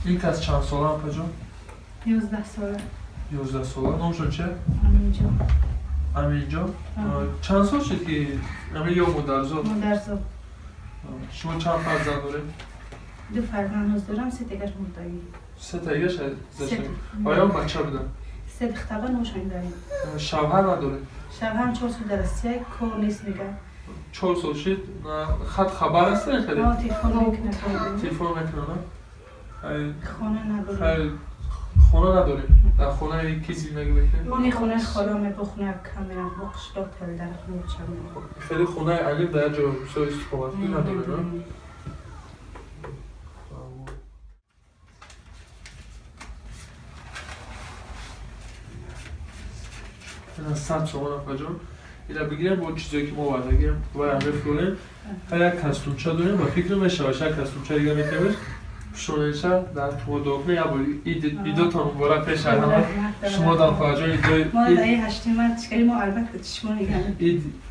این که از چند ساله هم پجا؟ 11 ساله. 11 ساله. نامشون چه؟ امینجا. امینجا؟ چند سال شد که امین یا مادرزاد؟ مادرزاد. شما چند فرزند دارید؟ 2 فرزند دارم، 3 تاش مردگی. 3 تایش زشت. آیا بچه بودن؟ 3 دختر نوشون داریم. شوهر نداره؟ شوهرم 4 سال در روسیه کار نیست میگه. 4 سال شد خط خبر است خیلی؟ تلفن میکنه. تلفن میکنه؟ خانه نداره. خونه نداریم. در خونه کی زندگی میکنیم؟ من خونه خالامه بخونه کاملا بخشلات در خونه چند. خیلی خونه علیم در جا سوی استقامت نداریم. من 100 شما نفجان اینا بگیرم با چیزایی که ما باید بگیرم باید بفرونیم هر یک کستونچه داریم و فکر میشه باشه کستونچه دیگه میتونیم شونیشه در تو دوگنه یا بایی ایدو تا مبارک پیش همه شما در فاجان ایدو ما در هشتی من تشکری ما البته شما نگم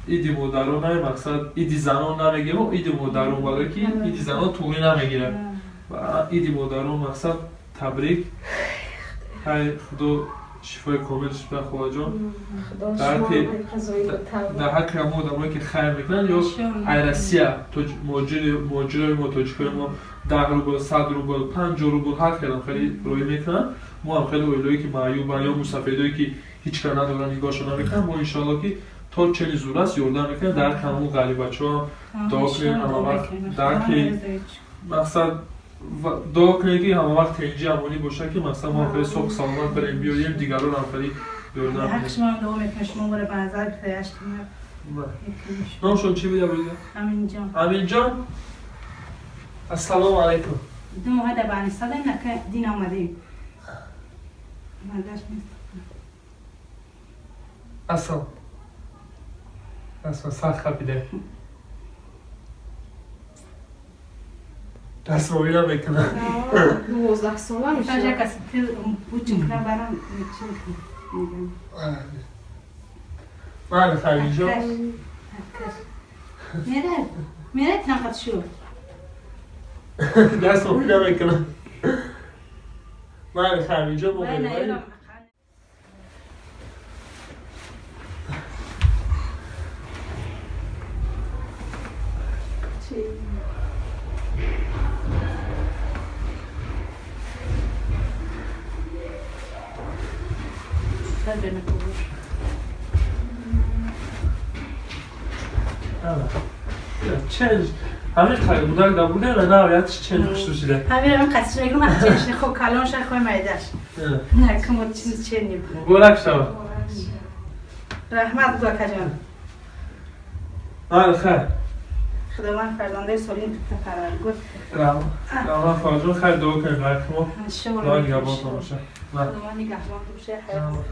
ایدی مادران نه مقصد ایدی زنان نمیگیم و ایدی مادران بالا که ایدی زنان توقی نمیگیرم و ایدی مادران مقصد تبریک های خدا شفای کاملش به خدا جان در حق همه آدمایی که خیر میکنن یا عرصیه ماجرای ما توجیه ما 10 روبل 100 روبل 50 روبل هر خیلی روی میکنن ما هم خیلی اویلایی که معیوبن یا مسافیدایی که هیچ کار ندارن نگاهشون نمیکنن ما انشالله که تا چنین زور است یردن میکنن در همون غریب بچه ها دعا کنیم همه وقت در که مقصد دعا کنیم که همه وقت اینجا امانی باشه که مثلا ما خیلی صبح سلامت بریم بیاییم دیگران هم خیلی یردن میکنیم حق شما هم دعا میکنم شما برای به نظر بخیرشتیم نامشون چی بیده بایده؟ امین جان امین جان السلام علیکم 2 ماه در بانستان نکه دین آمدیم مادرش نیست اصلا سخت خفیده دست رو بیرم بکنم 12 ساله میشه فجأه کسی تیز بوچین کنم برام میگم بله خیلی جا میره تنقیت شو دست رو بیرم بکنم بله خیلی جا موقعی چنج همین خیلی بودن در بوده و نهایتش چنج خوشتو شده همین هم قصیش بگم وقتی چنج خوب کلان شد خواه مایدش نه کمو چیز چنی بود بولک شما رحمت بکا جان خیر خدا من فرزنده سالین تو تفرار گفت رحمت فرزن خیلی دعا کنیم برای ما شما دعا نگه باز نماشه خدا من نگه باز بشه حیات